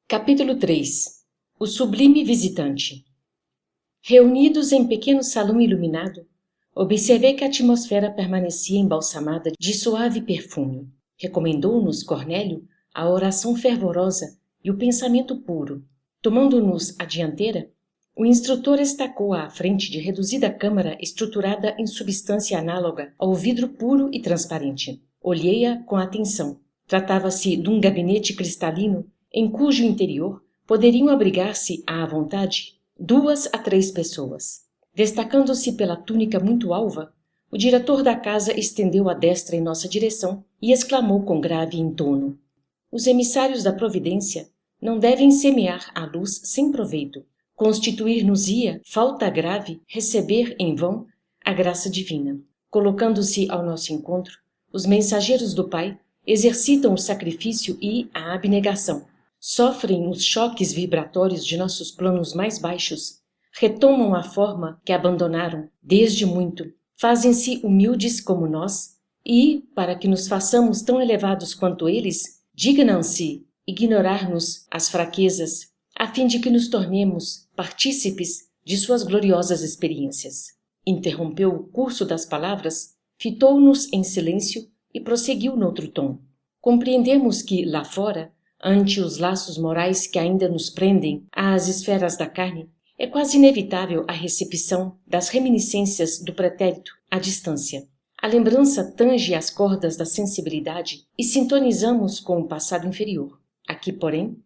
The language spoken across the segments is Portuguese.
Capítulo 3. O sublime visitante. Reunidos em pequeno salão iluminado, observei que a atmosfera permanecia embalsamada de suave perfume. Recomendou-nos Cornélio a oração fervorosa e o pensamento puro. Tomando-nos a dianteira, o instrutor estacou à frente de reduzida câmara estruturada em substância análoga ao vidro puro e transparente. Olhei-a com atenção. Tratava-se de um gabinete cristalino em cujo interior poderiam abrigar-se à vontade 2 a 3 pessoas. Destacando-se pela túnica muito alva, o diretor da casa estendeu a destra em nossa direção e exclamou com grave entono: os emissários da providência não devem semear a luz sem proveito. Constituir-nos-ia falta grave receber em vão a graça divina. Colocando-se ao nosso encontro, os mensageiros do Pai exercitam o sacrifício e a abnegação. Sofrem os choques vibratórios de nossos planos mais baixos, retomam a forma que abandonaram desde muito, fazem-se humildes como nós e, para que nos façamos tão elevados quanto eles, dignam-se ignorar-nos as fraquezas, a fim de que nos tornemos partícipes de suas gloriosas experiências. Interrompeu o curso das palavras, fitou-nos em silêncio e prosseguiu noutro tom. Compreendemos que, lá fora, ante os laços morais que ainda nos prendem às esferas da carne, é quase inevitável a recepção das reminiscências do pretérito à distância. A lembrança tange as cordas da sensibilidade e sintonizamos com o passado inferior. Aqui, porém,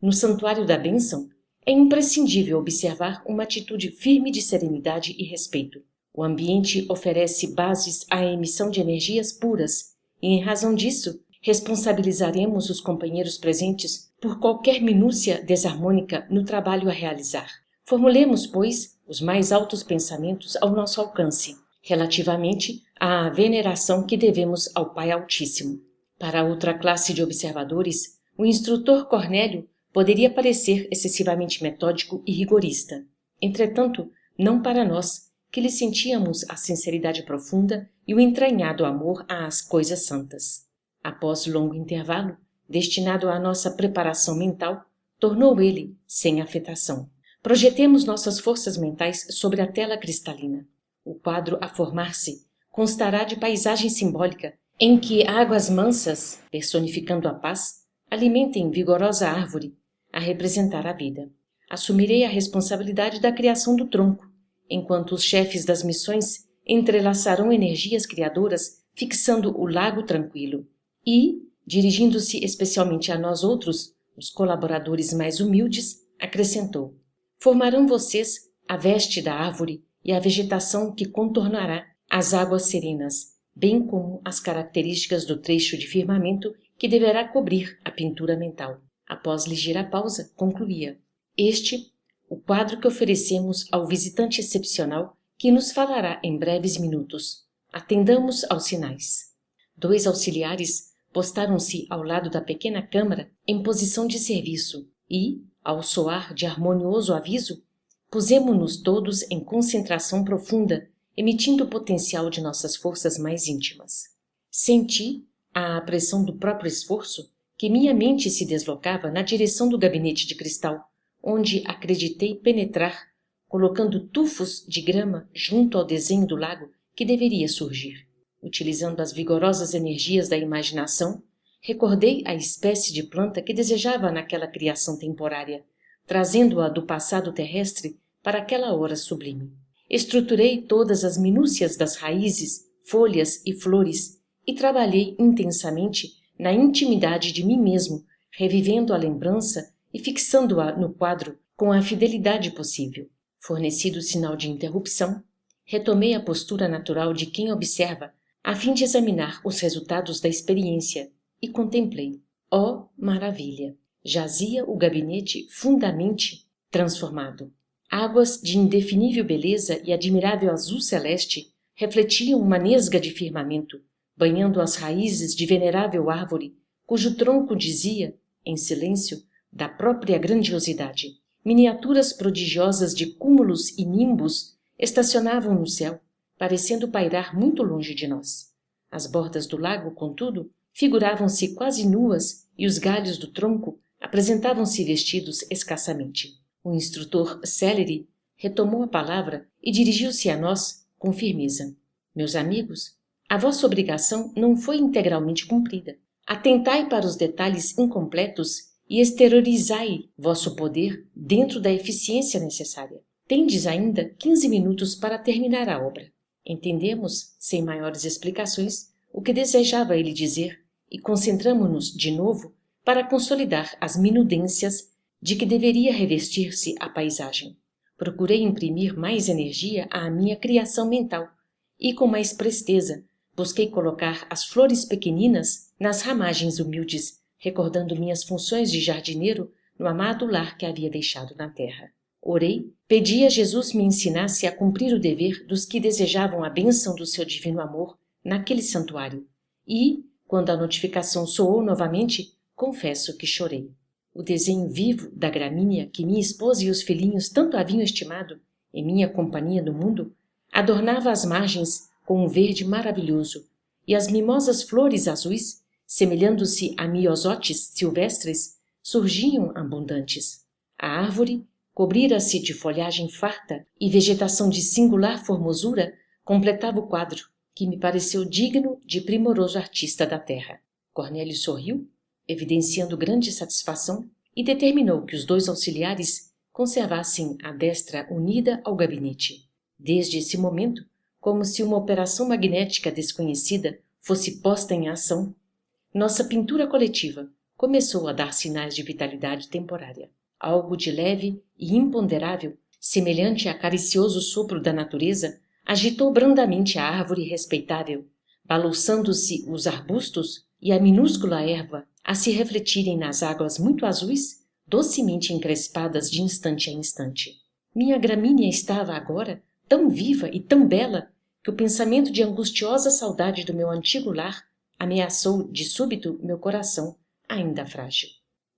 no santuário da bênção, é imprescindível observar uma atitude firme de serenidade e respeito. O ambiente oferece bases à emissão de energias puras e, em razão disso, responsabilizaremos os companheiros presentes por qualquer minúcia desarmônica no trabalho a realizar. Formulemos, pois, os mais altos pensamentos ao nosso alcance, relativamente à veneração que devemos ao Pai Altíssimo. Para outra classe de observadores, o instrutor Cornélio poderia parecer excessivamente metódico e rigorista. Entretanto, não para nós, que lhe sentíamos a sinceridade profunda e o entranhado amor às coisas santas. Após longo intervalo, destinado à nossa preparação mental, tornou ele, sem afetação. Projetemos nossas forças mentais sobre a tela cristalina. O quadro a formar-se constará de paisagem simbólica em que águas mansas, personificando a paz, alimentem vigorosa árvore a representar a vida. Assumirei a responsabilidade da criação do tronco, enquanto os chefes das missões entrelaçarão energias criadoras fixando o lago tranquilo. E, dirigindo-se especialmente a nós outros, os colaboradores mais humildes, acrescentou: formarão vocês a veste da árvore e a vegetação que contornará as águas serenas, bem como as características do trecho de firmamento que deverá cobrir a pintura mental. Após ligeira pausa, concluía: este, o quadro que oferecemos ao visitante excepcional que nos falará em breves minutos. Atendamos aos sinais. 2 auxiliares postaram-se ao lado da pequena câmara em posição de serviço e, ao soar de harmonioso aviso, pusemo-nos todos em concentração profunda, emitindo o potencial de nossas forças mais íntimas. Senti, à pressão do próprio esforço, que minha mente se deslocava na direção do gabinete de cristal, onde acreditei penetrar, colocando tufos de grama junto ao desenho do lago que deveria surgir. Utilizando as vigorosas energias da imaginação, recordei a espécie de planta que desejava naquela criação temporária, trazendo-a do passado terrestre para aquela hora sublime. Estruturei todas as minúcias das raízes, folhas e flores e trabalhei intensamente na intimidade de mim mesmo, revivendo a lembrança e fixando-a no quadro com a fidelidade possível. Fornecido o sinal de interrupção, retomei a postura natural de quem observa, a fim de examinar os resultados da experiência, e contemplei. Oh, maravilha! Jazia o gabinete fundamente transformado. Águas de indefinível beleza e admirável azul celeste refletiam uma nesga de firmamento, banhando as raízes de venerável árvore, cujo tronco dizia, em silêncio, da própria grandiosidade. Miniaturas prodigiosas de cúmulos e nimbos estacionavam no céu, parecendo pairar muito longe de nós. As bordas do lago, contudo, figuravam-se quase nuas e os galhos do tronco apresentavam-se vestidos escassamente. O instrutor Celery retomou a palavra e dirigiu-se a nós com firmeza. Meus amigos, a vossa obrigação não foi integralmente cumprida. Atentai para os detalhes incompletos e exteriorizai vosso poder dentro da eficiência necessária. Tendes ainda 15 minutos para terminar a obra. Entendemos, sem maiores explicações, o que desejava ele dizer e concentramo-nos de novo para consolidar as minudências de que deveria revestir-se a paisagem. Procurei imprimir mais energia à minha criação mental e, com mais presteza, busquei colocar as flores pequeninas nas ramagens humildes, recordando minhas funções de jardineiro no amado lar que havia deixado na terra. Orei, pedi a Jesus me ensinasse a cumprir o dever dos que desejavam a bênção do seu divino amor naquele santuário. E, quando a notificação soou novamente, confesso que chorei. O desenho vivo da gramínea que minha esposa e os filhinhos tanto haviam estimado, em minha companhia no mundo, adornava as margens com um verde maravilhoso, e as mimosas flores azuis, semelhando-se a miosotes silvestres, surgiam abundantes. A árvore cobrira-se de folhagem farta e vegetação de singular formosura completava o quadro, que me pareceu digno de primoroso artista da terra. Cornélio sorriu, evidenciando grande satisfação, e determinou que os 2 auxiliares conservassem a destra unida ao gabinete. Desde esse momento, como se uma operação magnética desconhecida fosse posta em ação, nossa pintura coletiva começou a dar sinais de vitalidade temporária. Algo de leve e imponderável, semelhante a caricioso sopro da natureza, agitou brandamente a árvore respeitável, balouçando-se os arbustos e a minúscula erva a se refletirem nas águas muito azuis, docemente encrespadas de instante a instante. Minha gramínea estava agora tão viva e tão bela que o pensamento de angustiosa saudade do meu antigo lar ameaçou de súbito meu coração, ainda frágil.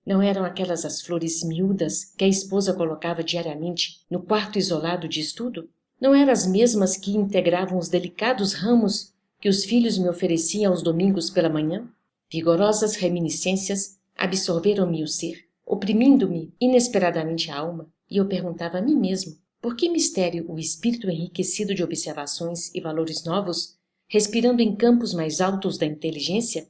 Não eram aquelas as flores miúdas que a esposa colocava diariamente no quarto isolado de estudo? Não eram as mesmas que integravam os delicados ramos que os filhos me ofereciam aos domingos pela manhã? Vigorosas reminiscências absorveram-me o ser, oprimindo-me inesperadamente a alma, e eu perguntava a mim mesmo por que mistério o espírito enriquecido de observações e valores novos, respirando em campos mais altos da inteligência,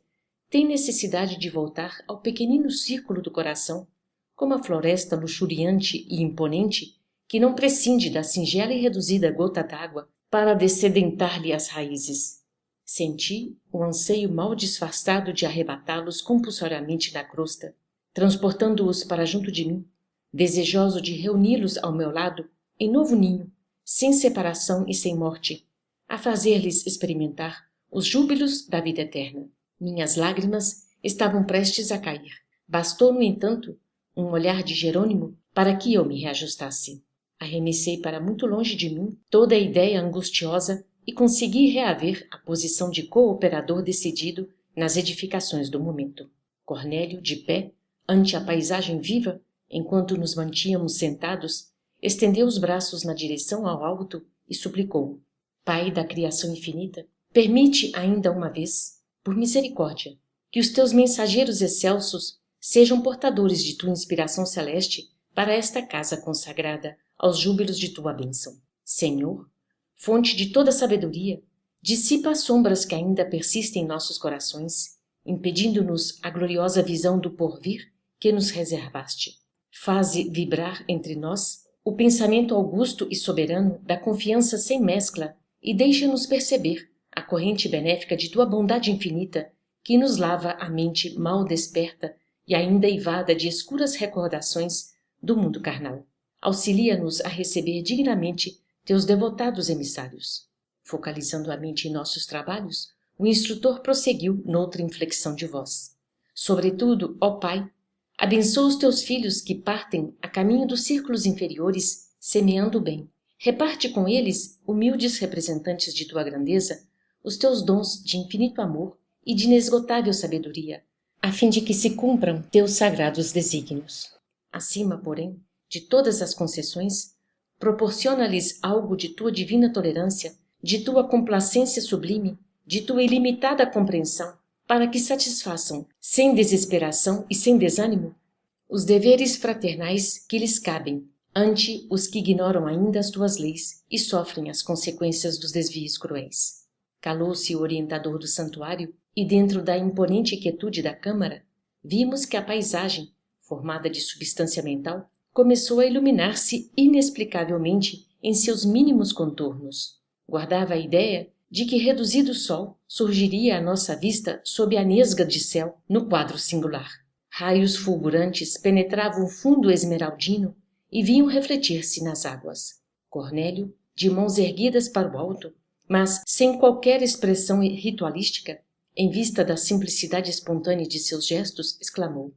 tem necessidade de voltar ao pequenino círculo do coração, como a floresta luxuriante e imponente que não prescinde da singela e reduzida gota d'água para dessedentar-lhe as raízes. Senti o anseio mal disfarçado de arrebatá-los compulsoriamente da crosta, transportando-os para junto de mim, desejoso de reuni-los ao meu lado em novo ninho, sem separação e sem morte, a fazer-lhes experimentar os júbilos da vida eterna. Minhas lágrimas estavam prestes a cair. Bastou, no entanto, um olhar de Jerônimo para que eu me reajustasse. Arremessei para muito longe de mim toda a ideia angustiosa e consegui reaver a posição de cooperador decidido nas edificações do momento. Cornélio, de pé, ante a paisagem viva, enquanto nos mantínhamos sentados, estendeu os braços na direção ao alto e suplicou: Pai da criação infinita, permite ainda uma vez, por misericórdia, que os teus mensageiros excelsos sejam portadores de tua inspiração celeste para esta casa consagrada aos júbilos de tua bênção. Senhor, fonte de toda sabedoria, dissipa as sombras que ainda persistem em nossos corações, impedindo-nos a gloriosa visão do porvir que nos reservaste. Faze vibrar entre nós o pensamento augusto e soberano da confiança sem mescla e deixa-nos perceber a corrente benéfica de tua bondade infinita que nos lava a mente mal desperta e ainda eivada de escuras recordações do mundo carnal. Auxilia-nos a receber dignamente teus devotados emissários. Focalizando a mente em nossos trabalhos, o instrutor prosseguiu noutra inflexão de voz. Sobretudo, ó Pai, abençoa os teus filhos que partem a caminho dos círculos inferiores, semeando o bem. Reparte com eles, humildes representantes de tua grandeza, os teus dons de infinito amor e de inesgotável sabedoria, a fim de que se cumpram teus sagrados desígnios. Acima, porém, de todas as concessões, proporciona-lhes algo de tua divina tolerância, de tua complacência sublime, de tua ilimitada compreensão, para que satisfaçam, sem desesperação e sem desânimo, os deveres fraternais que lhes cabem ante os que ignoram ainda as tuas leis e sofrem as consequências dos desvios cruéis. Calou-se o orientador do santuário e dentro da imponente quietude da câmara vimos que a paisagem, formada de substância mental, começou a iluminar-se inexplicavelmente em seus mínimos contornos. Guardava a ideia de que reduzido sol surgiria à nossa vista sob a nesga de céu no quadro singular. Raios fulgurantes penetravam o fundo esmeraldino e vinham refletir-se nas águas. Cornélio, de mãos erguidas para o alto, mas sem qualquer expressão ritualística, em vista da simplicidade espontânea de seus gestos, exclamou: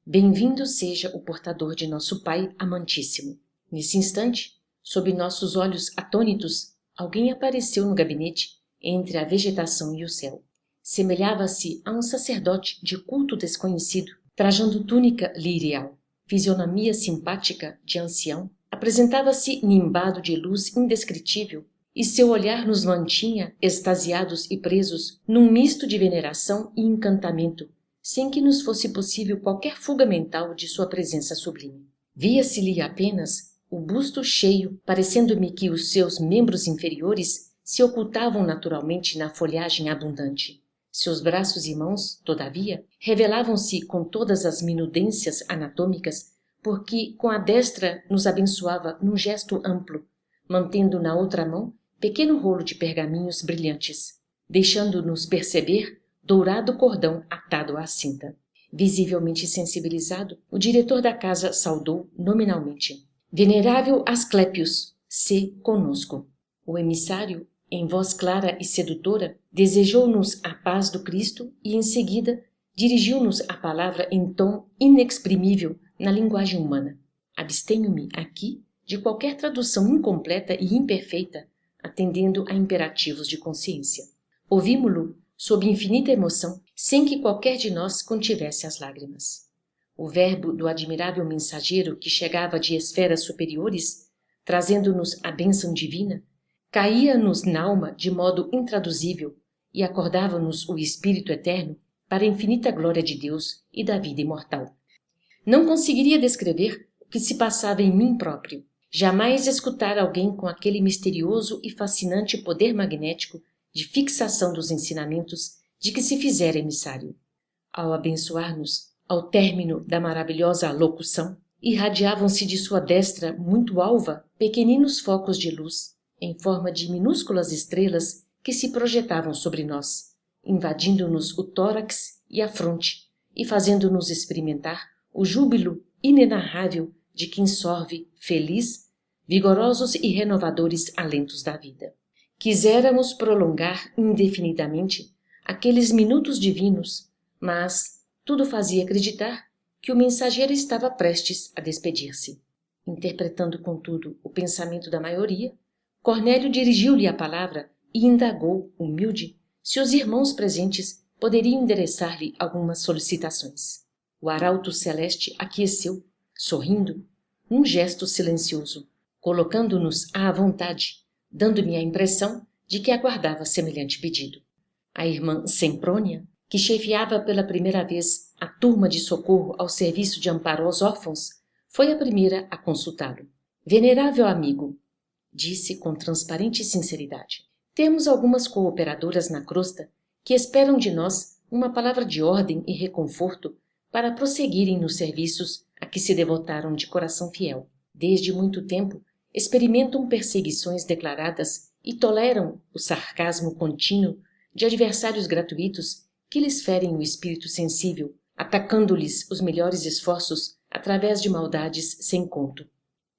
Bem-vindo seja o portador de nosso Pai amantíssimo. Nesse instante, sob nossos olhos atônitos, alguém apareceu no gabinete, entre a vegetação e o céu. Semelhava-se a um sacerdote de culto desconhecido, trajando túnica lirial. Fisionomia simpática de ancião, apresentava-se nimbado de luz indescritível, e seu olhar nos mantinha extasiados e presos num misto de veneração e encantamento, sem que nos fosse possível qualquer fuga mental de sua presença sublime. Via-se-lhe apenas o busto cheio, parecendo-me que os seus membros inferiores se ocultavam naturalmente na folhagem abundante. Seus braços e mãos, todavia, revelavam-se com todas as minudências anatômicas, porque com a destra nos abençoava num gesto amplo, mantendo na outra mão pequeno rolo de pergaminhos brilhantes, deixando-nos perceber dourado cordão atado à cinta. Visivelmente sensibilizado, o diretor da casa saudou nominalmente: Venerável Asclépios, se conosco. O emissário, em voz clara e sedutora, desejou-nos a paz do Cristo e, em seguida, dirigiu-nos a palavra em tom inexprimível na linguagem humana. Abstenho-me aqui de qualquer tradução incompleta e imperfeita, atendendo a imperativos de consciência. Ouvimo-lo sob infinita emoção, sem que qualquer de nós contivesse as lágrimas. O verbo do admirável mensageiro que chegava de esferas superiores, trazendo-nos a bênção divina, caía-nos n'alma de modo intraduzível e acordava-nos o Espírito Eterno para a infinita glória de Deus e da vida imortal. Não conseguiria descrever o que se passava em mim próprio. Jamais escutar alguém com aquele misterioso e fascinante poder magnético de fixação dos ensinamentos de que se fizera emissário. Ao abençoar-nos, ao término da maravilhosa locução, irradiavam-se de sua destra muito alva pequeninos focos de luz, em forma de minúsculas estrelas que se projetavam sobre nós, invadindo-nos o tórax e a fronte e fazendo-nos experimentar o júbilo inenarrável de quem sorve, feliz, vigorosos e renovadores alentos da vida. Quiséramos prolongar indefinidamente aqueles minutos divinos, mas tudo fazia acreditar que o mensageiro estava prestes a despedir-se. Interpretando, contudo, o pensamento da maioria, Cornélio dirigiu-lhe a palavra e indagou, humilde, se os irmãos presentes poderiam endereçar-lhe algumas solicitações. O arauto celeste aqueceu, sorrindo, num gesto silencioso, colocando-nos à vontade, dando-me a impressão de que aguardava semelhante pedido. A irmã Semprônia, que chefiava pela primeira vez a turma de socorro ao serviço de amparo aos órfãos, foi a primeira a consultá-lo. Venerável amigo, disse com transparente sinceridade, temos algumas cooperadoras na crosta que esperam de nós uma palavra de ordem e reconforto para prosseguirem nos serviços a que se devotaram de coração fiel. Desde muito tempo, experimentam perseguições declaradas e toleram o sarcasmo contínuo de adversários gratuitos que lhes ferem o espírito sensível, atacando-lhes os melhores esforços através de maldades sem conto.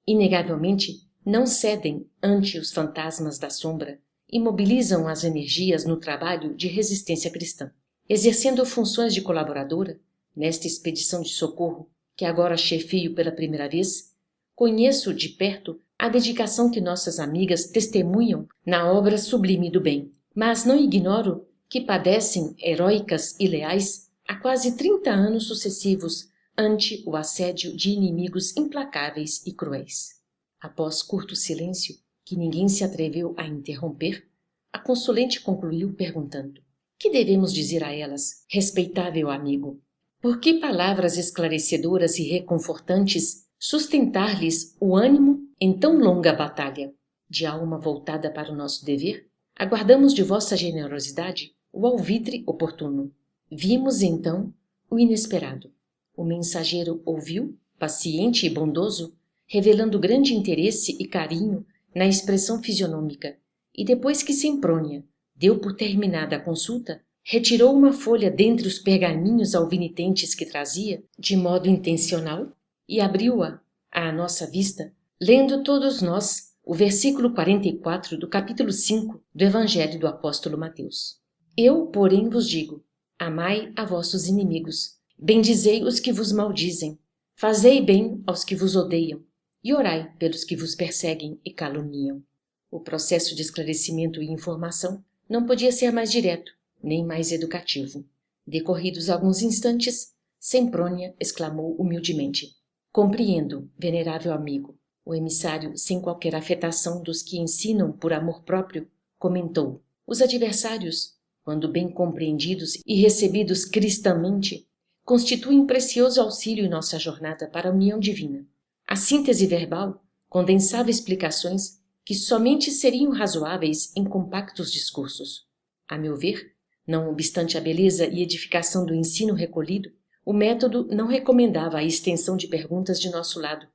Inegavelmente, não cedem ante os fantasmas da sombra e mobilizam as energias no trabalho de resistência cristã. Exercendo funções de colaboradora, nesta expedição de socorro que agora chefio pela primeira vez, conheço de perto a dedicação que nossas amigas testemunham na obra sublime do bem, mas não ignoro que padecem heróicas e leais há quase 30 anos sucessivos ante o assédio de inimigos implacáveis e cruéis. Após curto silêncio, que ninguém se atreveu a interromper, a consulente concluiu perguntando: que devemos dizer a elas, respeitável amigo? Por que palavras esclarecedoras e reconfortantes sustentar-lhes o ânimo em tão longa batalha? De alma voltada para o nosso dever, aguardamos de vossa generosidade o alvitre oportuno. Vimos, então, o inesperado. O mensageiro ouviu, paciente e bondoso, revelando grande interesse e carinho na expressão fisionômica, e depois que Semprônia deu por terminada a consulta, retirou uma folha dentre os pergaminhos alvinitentes que trazia, de modo intencional, e abriu-a à nossa vista, lendo todos nós o versículo 44 do capítulo 5 do Evangelho do apóstolo Mateus. Eu, porém, vos digo, amai a vossos inimigos, bendizei os que vos maldizem, fazei bem aos que vos odeiam, e orai pelos que vos perseguem e caluniam. O processo de esclarecimento e informação não podia ser mais direto, nem mais educativo. Decorridos alguns instantes, Semprônia exclamou humildemente: compreendo, venerável amigo. O emissário, sem qualquer afetação dos que ensinam por amor próprio, comentou: os adversários, quando bem compreendidos e recebidos cristamente, constituem precioso auxílio em nossa jornada para a união divina. A síntese verbal condensava explicações que somente seriam razoáveis em compactos discursos. A meu ver, não obstante a beleza e edificação do ensino recolhido, o método não recomendava a extensão de perguntas de nosso lado,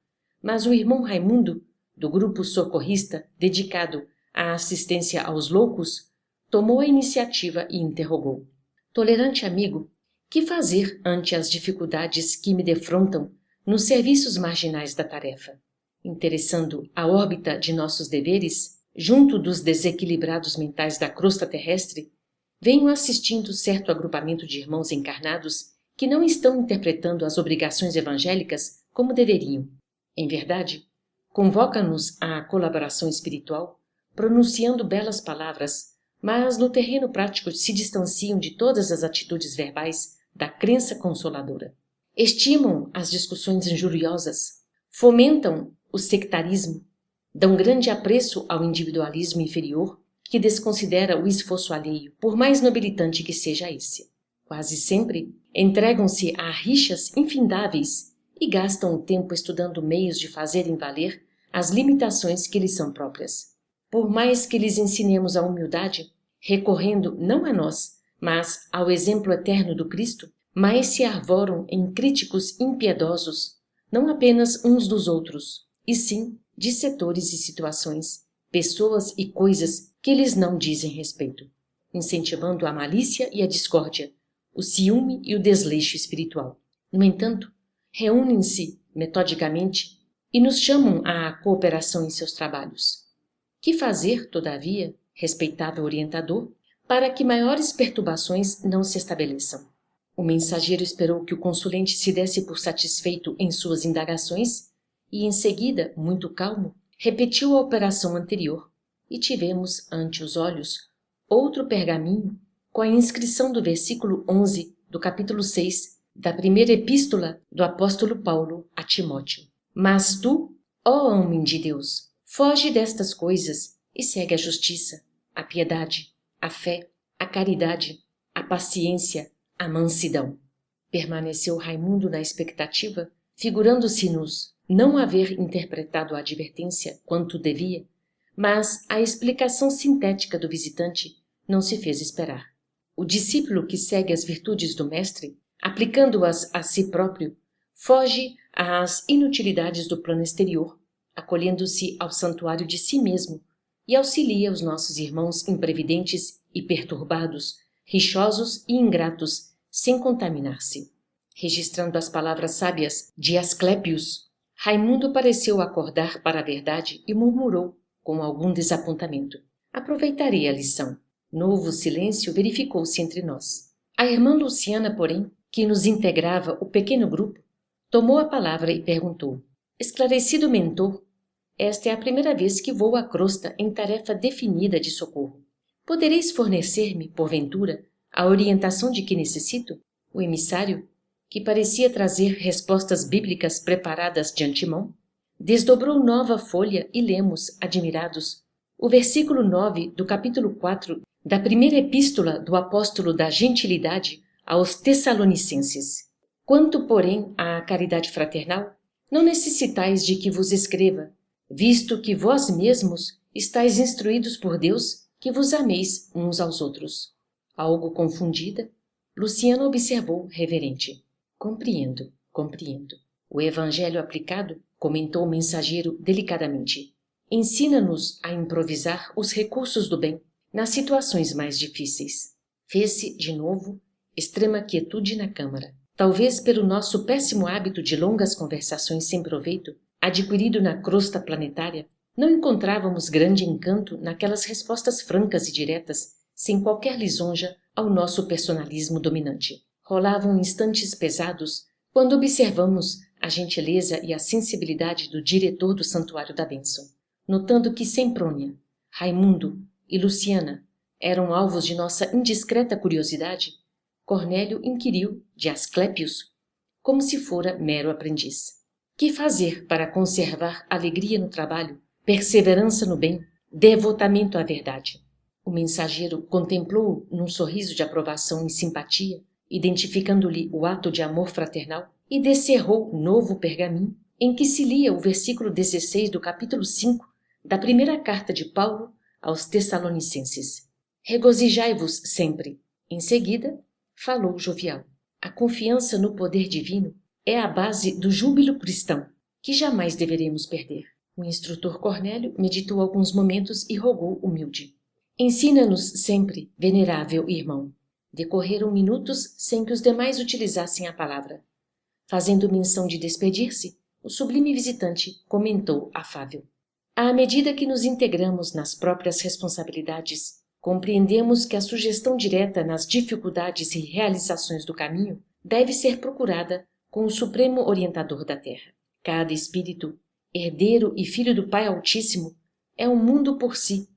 mas o irmão Raimundo, do grupo socorrista dedicado à assistência aos loucos, tomou a iniciativa e interrogou: tolerante amigo, que fazer ante as dificuldades que me defrontam nos serviços marginais da tarefa? Interessando a órbita de nossos deveres, junto dos desequilibrados mentais da crosta terrestre, venho assistindo certo agrupamento de irmãos encarnados que não estão interpretando as obrigações evangélicas como deveriam. Em verdade, convoca-nos à colaboração espiritual, pronunciando belas palavras, mas no terreno prático se distanciam de todas as atitudes verbais da crença consoladora. Estimam as discussões injuriosas, fomentam o sectarismo, dão grande apreço ao individualismo inferior, que desconsidera o esforço alheio, por mais nobilitante que seja esse. Quase sempre entregam-se a rixas infindáveis e gastam o tempo estudando meios de fazerem valer as limitações que lhes são próprias. Por mais que lhes ensinemos a humildade, recorrendo não a nós, mas ao exemplo eterno do Cristo, mais se arvoram em críticos impiedosos, não apenas uns dos outros, e sim de setores e situações, pessoas e coisas que lhes não dizem respeito, incentivando a malícia e a discórdia, o ciúme e o desleixo espiritual. No entanto, reúnem-se metodicamente e nos chamam à cooperação em seus trabalhos. Que fazer, todavia, respeitável orientador, para que maiores perturbações não se estabeleçam? O mensageiro esperou que o consulente se desse por satisfeito em suas indagações e, em seguida, muito calmo, repetiu a operação anterior e tivemos ante os olhos outro pergaminho com a inscrição do versículo 11 do capítulo 6 da primeira epístola do apóstolo Paulo a Timóteo. Mas tu, ó homem de Deus, foge destas coisas e segue a justiça, a piedade, a fé, a caridade, a paciência, a mansidão. Permaneceu Raimundo na expectativa, figurando-se-nos não haver interpretado a advertência quanto devia, mas a explicação sintética do visitante não se fez esperar. O discípulo que segue as virtudes do mestre, aplicando-as a si próprio, foge às inutilidades do plano exterior, acolhendo-se ao santuário de si mesmo e auxilia os nossos irmãos imprevidentes e perturbados, rixosos e ingratos, sem contaminar-se. Registrando as palavras sábias de Asclépios, Raimundo pareceu acordar para a verdade e murmurou, com algum desapontamento: aproveitarei a lição. Novo silêncio verificou-se entre nós. A irmã Luciana, porém, que nos integrava o pequeno grupo, tomou a palavra e perguntou: esclarecido mentor, esta é a primeira vez que vou à crosta em tarefa definida de socorro. Podereis fornecer-me, porventura, a orientação de que necessito? O emissário, que parecia trazer respostas bíblicas preparadas de antemão, desdobrou nova folha e lemos, admirados, o versículo 9 do capítulo 4 da primeira epístola do apóstolo da gentilidade aos Tessalonicenses. Quanto, porém, à caridade fraternal, não necessitais de que vos escreva, visto que vós mesmos estáis instruídos por Deus que vos ameis uns aos outros. Algo confundida, Luciana observou reverente. Compreendo, compreendo. O evangelho aplicado, comentou o mensageiro delicadamente, ensina-nos a improvisar os recursos do bem nas situações mais difíceis. Fez-se, de novo, extrema quietude na câmara. Talvez pelo nosso péssimo hábito de longas conversações sem proveito, adquirido na crosta planetária, não encontrávamos grande encanto naquelas respostas francas e diretas, sem qualquer lisonja ao nosso personalismo dominante. Rolavam instantes pesados quando observamos a gentileza e a sensibilidade do diretor do Santuário da Bênção. Notando que Semprônia, Raimundo e Luciana eram alvos de nossa indiscreta curiosidade, Cornélio inquiriu de Asclépios, como se fora mero aprendiz. Que fazer para conservar alegria no trabalho, perseverança no bem, devotamento à verdade? O mensageiro contemplou-o num sorriso de aprovação e simpatia, identificando-lhe o ato de amor fraternal, e descerrou novo pergaminho, em que se lia o versículo 16 do capítulo 5 da primeira carta de Paulo aos Tessalonicenses. Regozijai-vos sempre. Em seguida, falou jovial. A confiança no poder divino é a base do júbilo cristão, que jamais deveremos perder. O instrutor Cornélio meditou alguns momentos e rogou humilde. Ensina-nos sempre, venerável irmão. Decorreram minutos sem que os demais utilizassem a palavra. Fazendo menção de despedir-se, o sublime visitante comentou afável. À medida que nos integramos nas próprias responsabilidades, compreendemos que a sugestão direta nas dificuldades e realizações do caminho deve ser procurada com o Supremo Orientador da Terra. Cada espírito, herdeiro e filho do Pai Altíssimo, é um mundo por si,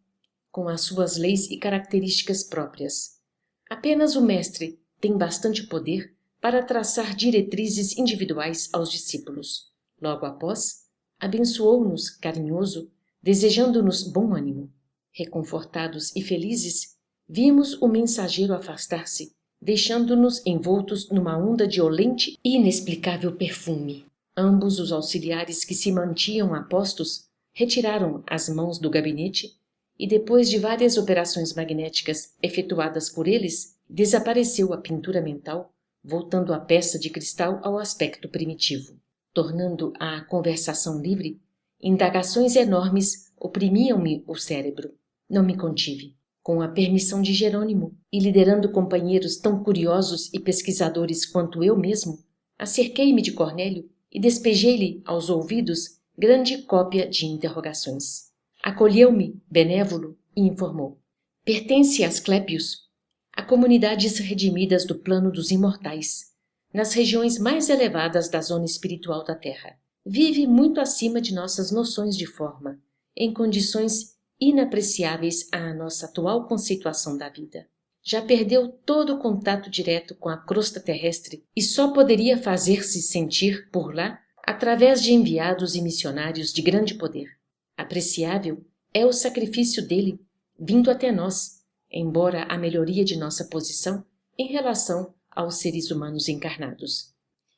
com as suas leis e características próprias. Apenas o Mestre tem bastante poder para traçar diretrizes individuais aos discípulos. Logo após, abençoou-nos carinhoso, desejando-nos bom ânimo. Reconfortados e felizes, vimos o mensageiro afastar-se, deixando-nos envoltos numa onda de olente e inexplicável perfume. Ambos os auxiliares que se mantinham a postos retiraram as mãos do gabinete e, depois de várias operações magnéticas efetuadas por eles, desapareceu a pintura mental, voltando a peça de cristal ao aspecto primitivo. Tornando à conversação livre, indagações enormes oprimiam-me o cérebro. Não me contive. Com a permissão de Jerônimo, e liderando companheiros tão curiosos e pesquisadores quanto eu mesmo, acerquei-me de Cornélio e despejei-lhe aos ouvidos grande cópia de interrogações. Acolheu-me, benévolo, e informou. Pertence a Asclépios, a comunidades redimidas do plano dos imortais, nas regiões mais elevadas da zona espiritual da Terra. Vive muito acima de nossas noções de forma, em condições inapreciáveis à nossa atual conceituação da vida. Já perdeu todo o contato direto com a crosta terrestre e só poderia fazer-se sentir por lá através de enviados e missionários de grande poder. Apreciável é o sacrifício dele, vindo até nós, embora a melhoria de nossa posição em relação aos seres humanos encarnados.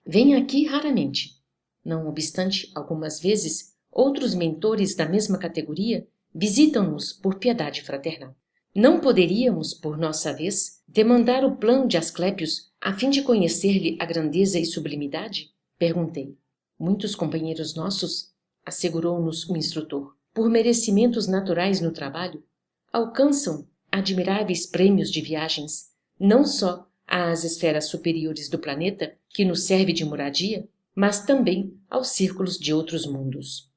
Vem aqui raramente. Não obstante, algumas vezes, outros mentores da mesma categoria visitam-nos por piedade fraternal. Não poderíamos, por nossa vez, demandar o plano de Asclépios a fim de conhecer-lhe a grandeza e sublimidade? Perguntei. Muitos companheiros nossos, assegurou-nos o instrutor, por merecimentos naturais no trabalho, alcançam admiráveis prêmios de viagens, não só às esferas superiores do planeta, que nos serve de moradia, mas também aos círculos de outros mundos.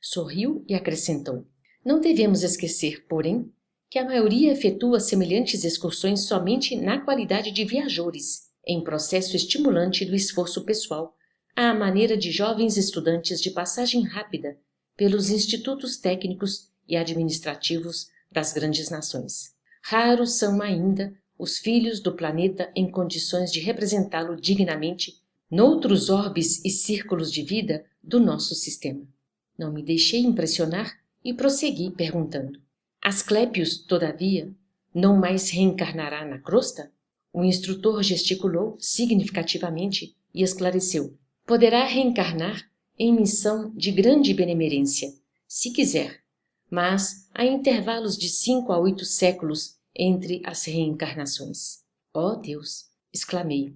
Sorriu e acrescentou. Não devemos esquecer, porém, que a maioria efetua semelhantes excursões somente na qualidade de viajores, em processo estimulante do esforço pessoal, à maneira de jovens estudantes de passagem rápida pelos institutos técnicos e administrativos das grandes nações. Raros são ainda os filhos do planeta em condições de representá-lo dignamente noutros orbes e círculos de vida do nosso sistema. Não me deixei impressionar e prossegui perguntando. Asclépios, todavia, não mais reencarnará na crosta? O instrutor gesticulou significativamente e esclareceu: poderá reencarnar em missão de grande benemerência, se quiser, mas há intervalos de 5 a 8 séculos entre as reencarnações. Ó Deus! Exclamei.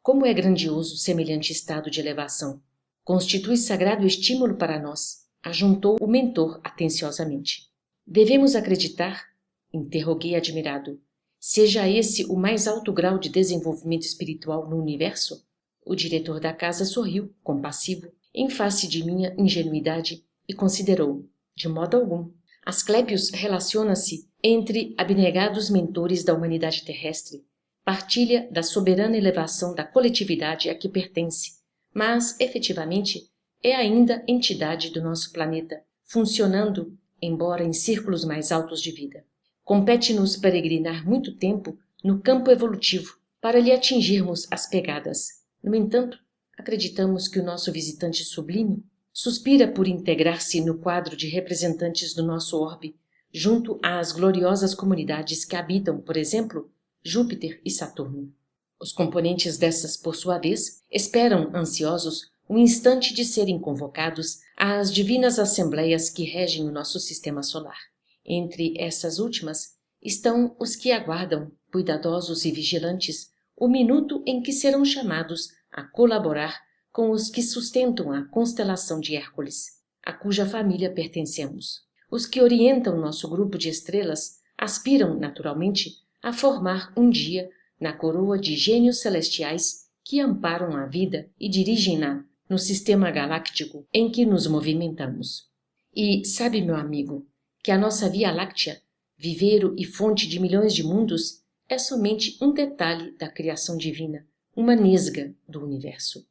Como é grandioso semelhante estado de elevação! Constitui sagrado estímulo para nós, ajuntou o mentor atenciosamente. Devemos acreditar? Interroguei admirado. Seja esse o mais alto grau de desenvolvimento espiritual no universo? O diretor da casa sorriu, compassivo, em face de minha ingenuidade e considerou: de modo algum. Asclépios relaciona-se entre abnegados mentores da humanidade terrestre, partilha da soberana elevação da coletividade a que pertence, mas, efetivamente, é ainda entidade do nosso planeta, funcionando, embora em círculos mais altos de vida. Compete-nos peregrinar muito tempo no campo evolutivo para lhe atingirmos as pegadas. No entanto, acreditamos que o nosso visitante sublime suspira por integrar-se no quadro de representantes do nosso orbe, junto às gloriosas comunidades que habitam, por exemplo, Júpiter e Saturno. Os componentes dessas, por sua vez, esperam, ansiosos, o instante de serem convocados às divinas assembleias que regem o nosso sistema solar. Entre essas últimas estão os que aguardam, cuidadosos e vigilantes, o minuto em que serão chamados a colaborar com os que sustentam a constelação de Hércules, a cuja família pertencemos. Os que orientam nosso grupo de estrelas aspiram, naturalmente, a formar um dia na coroa de gênios celestiais que amparam a vida e dirigem-na no sistema galáctico em que nos movimentamos. E sabe, meu amigo, que a nossa Via Láctea, viveiro e fonte de milhões de mundos, é somente um detalhe da criação divina, uma nesga do universo.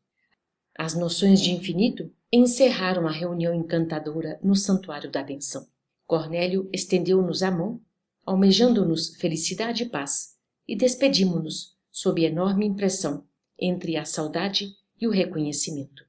As noções de infinito encerraram a reunião encantadora no Santuário da Atenção. Cornélio estendeu-nos a mão, almejando-nos felicidade e paz, e despedimo-nos sob enorme impressão entre a saudade e o reconhecimento.